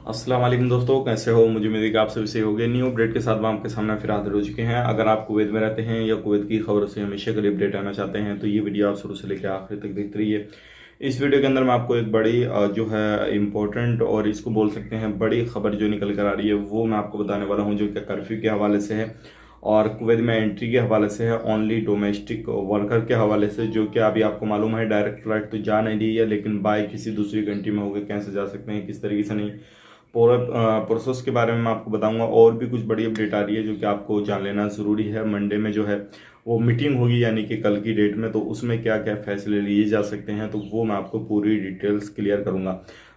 अस्सलाम वालेकुम दोस्तों, कैसे हो? मुझे उम्मीद है कि आप सभी सही हो गए। न्यू अपडेट के साथ हम आपके सामने फिर हाजिर हो चुके हैं। अगर आप कुवैत में रहते हैं या कुवैत की खबरों से हमेशा के लिए अपडेट आना चाहते हैं तो ये वीडियो आप शुरू से लेकर आखिर तक देखते रहिए। इस वीडियो के अंदर मैं आपको एक बड़ी जो है इम्पोर्टेंट और इसको बोल सकते हैं बड़ी खबर जो निकल कर आ रही है वो मैं आपको बताने वाला हूँ, जो कि कर्फ्यू के हवाले से है और कुवैत में एंट्री के हवाले से है, ओनली डोमेस्टिक वर्कर के हवाले से। जो कि अभी आपको मालूम है डायरेक्ट फ्लाइट तो जा नहीं रही है, लेकिन बाय किसी दूसरी कंट्री में होकर कैसे जा सकते हैं, किस तरीके से नहीं, पूरा प्रोसेस के बारे में मैं आपको बताऊंगा। और भी कुछ बड़ी अपडेट आ रही है जो कि आपको जान लेना ज़रूरी है। मंडे में जो है वो मीटिंग होगी, यानी कि कल की डेट में, तो उसमें क्या क्या फैसले लिए जा सकते हैं तो वो मैं आपको पूरी डिटेल्स क्लियर करूंगा।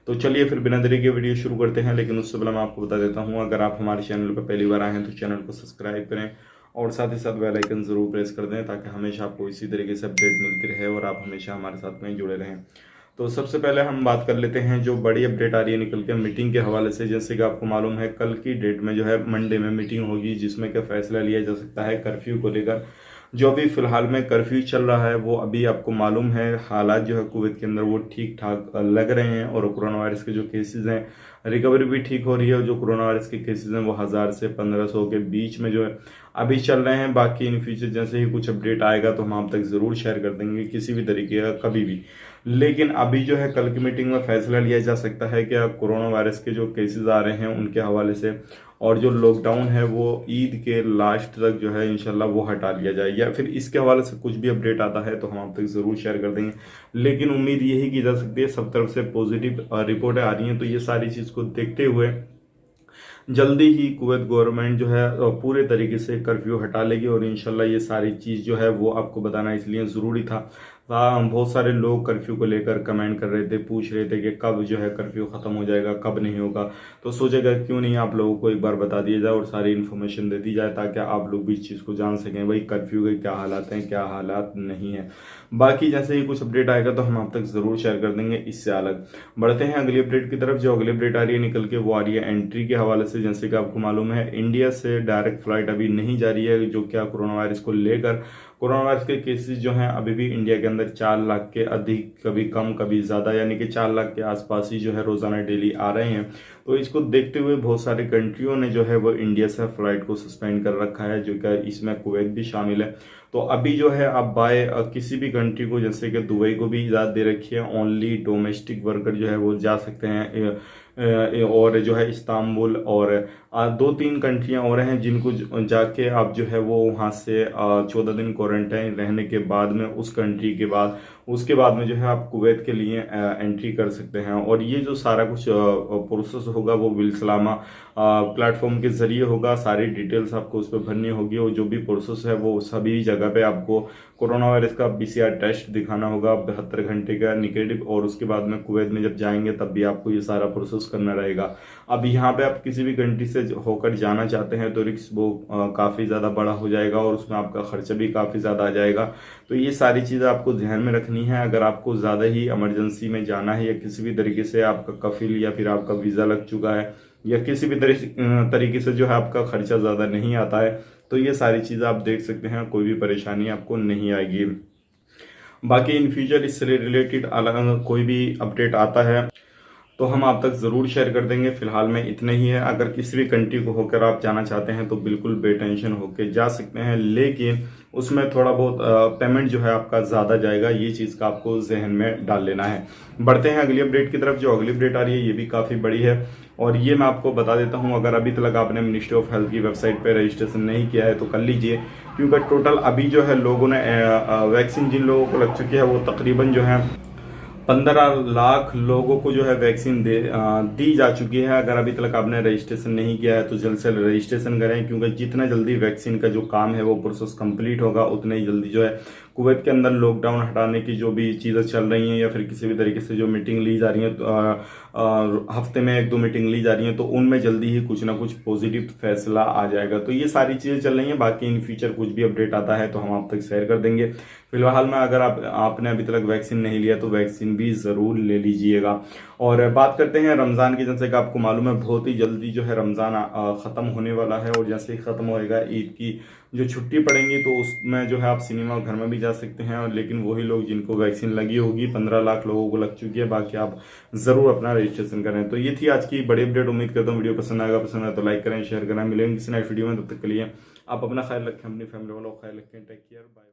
तो चलिए फिर बिना देरी के वीडियो शुरू करते हैं। लेकिन उससे पहले मैं आपको बता देता हूँ, अगर आप हमारे चैनल पर पहली बार आए हैं तो चैनल को सब्सक्राइब करें और साथ ही साथ बेल आइकन ज़रूर प्रेस कर दें, ताकि हमेशा आपको इसी तरीके से अपडेट मिलती रहे और आप हमेशा हमारे साथ में जुड़े रहें। तो सबसे पहले हम बात कर लेते हैं जो बड़ी अपडेट आ रही है निकल के मीटिंग के हवाले से। जैसे कि आपको मालूम है कल की डेट में जो है मंडे में मीटिंग होगी, जिसमें क्या फैसला लिया जा सकता है कर्फ्यू को लेकर। जो अभी फिलहाल में कर्फ्यू चल रहा है वो अभी आपको मालूम है हालात जो है कुवैत के अंदर वो ठीक ठाक लग रहे हैं, और कोरोना वायरस के जो केसेस हैं रिकवरी भी ठीक हो रही है। और जो कोरोना वायरस के केसेस हैं वो 1000 से 1500 के बीच में जो है अभी चल रहे हैं। बाकी इन फ्यूचर जैसे ही कुछ अपडेट आएगा तो हम आप तक ज़रूर शेयर कर देंगे, किसी भी तरीके का कभी भी। लेकिन अभी जो है कल की मीटिंग में फैसला लिया जा सकता है कि कोरोना वायरस के जो केसेस आ रहे हैं उनके हवाले से, और जो लॉकडाउन है वो ईद के लास्ट तक जो है इंशाल्लाह वो हटा लिया जाए, या फिर इसके हवाले से कुछ भी अपडेट आता है तो हम आप तक ज़रूर शेयर कर देंगे। लेकिन उम्मीद यही की जा सकती है, सब तरफ से पॉजिटिव रिपोर्टें आ रही हैं, तो ये सारी चीज़ को देखते हुए जल्दी ही कुवैत गवर्नमेंट जो है पूरे तरीके से कर्फ्यू हटा लेगी। और इंशाल्लाह ये सारी चीज़ जो है वो आपको बताना इसलिए ज़रूरी था। बहुत सारे लोग कर्फ्यू को लेकर कमेंट कर रहे थे, पूछ रहे थे कि कब जो है कर्फ्यू ख़त्म हो जाएगा, कब नहीं होगा। तो सोचेगा क्यों नहीं आप लोगों को एक बार बता दिया जाए और सारी इन्फॉर्मेशन दे दी जाए, ताकि आप लोग भी इस चीज़ को जान सकें भाई कर्फ्यू के क्या हालात हैं, क्या हालात नहीं है। बाकी जैसे ही कुछ अपडेट आएगा तो हम आप तक ज़रूर शेयर कर देंगे। इससे अलग बढ़ते हैं अगली अपडेट की तरफ। जो अगली अपडेट आ रही है निकल के वो आ रही है एंट्री के हवाले से। जैसे कि आपको मालूम है इंडिया से डायरेक्ट फ्लाइट अभी नहीं जा रही है, जो क्या कोरोना वायरस को लेकर। कोरोना वायरस के केसेस जो हैं अभी भी इंडिया के अंदर 4 लाख के अधिक, कभी कम कभी ज़्यादा, यानी कि 4 लाख के आसपास ही जो है रोज़ाना डेली आ रहे हैं। तो इसको देखते हुए बहुत सारी कंट्रियों ने जो है वो इंडिया से फ्लाइट को सस्पेंड कर रखा है, जो कि इसमें कुवैत भी शामिल है। तो अभी जो है आप बाय किसी भी कंट्री को, जैसे कि दुबई को भी इजाज़त दे रखी है, ओनली डोमेस्टिक वर्कर जो है वो जा सकते हैं। और जो है इस्तांबुल और 2-3 कंट्रियां और हैं जिनको जाके आप जो है वो वहाँ से 14 दिन क्वारंटाइन रहने के बाद में उस कंट्री के बाद उसके बाद में जो है आप कुवैत के लिए एंट्री कर सकते हैं। और ये जो सारा कुछ प्रोसेस होगा वो बिलसलामा प्लेटफॉर्म के जरिए होगा। सारी डिटेल्स आपको उस पर भरनी होगी, और जो भी प्रोसेस है वो सभी जगह पे आपको कोरोना वायरस का PCR टेस्ट दिखाना होगा 72 घंटे का निगेटिव, और उसके बाद में कुवैत में जब जाएंगे तब भी आपको ये सारा प्रोसेस करना रहेगा। अब यहाँ पे आप किसी भी कंट्री से होकर जाना चाहते हैं तो रिस्क वो काफ़ी ज़्यादा बड़ा हो जाएगा, और उसमें आपका खर्चा भी काफ़ी ज़्यादा आ जाएगा। तो ये सारी चीज़ें आपको ध्यान में रखनी है। अगर आपको ज़्यादा ही इमरजेंसी में जाना है, या किसी भी तरीके से आपका कफिल या फिर आपका वीज़ा लग चुका है, या किसी भी तरीके से जो है आपका खर्चा ज़्यादा नहीं आता है, तो ये सारी चीज़ें आप देख सकते हैं, कोई भी परेशानी आपको नहीं आएगी। बाकी इन फ्यूचर इससे रिलेटेड अलग कोई भी अपडेट आता है तो हम आप तक ज़रूर शेयर कर देंगे। फिलहाल में इतना ही है। अगर किसी भी कंट्री को होकर आप जाना चाहते हैं तो बिल्कुल बेटेंशन होकर जा सकते हैं, लेकिन उसमें थोड़ा बहुत पेमेंट जो है आपका ज़्यादा जाएगा, ये चीज़ का आपको जहन में डाल लेना है। बढ़ते हैं अगली अपडेट की तरफ। जो अगली अपडेट आ रही है ये भी काफ़ी बड़ी है, और ये मैं आपको बता देता हूँ, अगर अभी तक आपने मिनिस्ट्री ऑफ हेल्थ की वेबसाइट पर रजिस्ट्रेशन नहीं किया है तो कर लीजिए, क्योंकि टोटल अभी जो है लोगों ने वैक्सीन जिन लोगों को लग चुकी है वो तकरीबन जो है 15 लाख लोगों को जो है वैक्सीन दी जा चुकी है। अगर अभी तक आपने रजिस्ट्रेशन नहीं किया है तो जल्द से जल्द रजिस्ट्रेशन करें, क्योंकि जितना जल्दी वैक्सीन का जो काम है वो प्रोसेस कंप्लीट होगा उतना ही जल्दी जो है कुवैत के अंदर लॉकडाउन हटाने की जो भी चीज़ें चल रही हैं, या फिर किसी भी तरीके से जो मीटिंग ली जा रही है, हफ्ते में 1-2 मीटिंग ली जा रही है, तो उनमें जल्दी ही कुछ ना कुछ पॉजिटिव फैसला आ जाएगा। तो ये सारी चीज़ें चल रही हैं। बाकी इन फ्यूचर कुछ भी अपडेट आता है तो हम आप तक शेयर कर देंगे। फिलहाल में अगर आपने अभी तक वैक्सीन नहीं लिया तो वैक्सीन भी ज़रूर ले लीजिएगा। और बात करते हैं रमज़ान की। जैसे कि आपको मालूम है बहुत ही जल्दी जो है रमज़ान ख़त्म होने वाला है, और जैसे ही ख़त्म होएगा ईद की जो छुट्टी पड़ेंगी तो उसमें जो है आप सिनेमा घर में भी जा सकते हैं, और लेकिन वही लोग जिनको वैक्सीन लगी होगी, 15 लाख लोगों को लग चुकी है, बाकी आप जरूर अपना रजिस्ट्रेशन करें। तो ये थी आज की बड़ी अपडेट। उम्मीद करता हूँ वीडियो पसंद आएगा, पसंद आए तो लाइक करें, शेयर करें। मिलेंगे किसी नेक्स्ट वीडियो में, तब तक के लिए आप अपना ख्याल रखें, अपनी फैमिली वालों का ख्याल रखें। Take care, bye.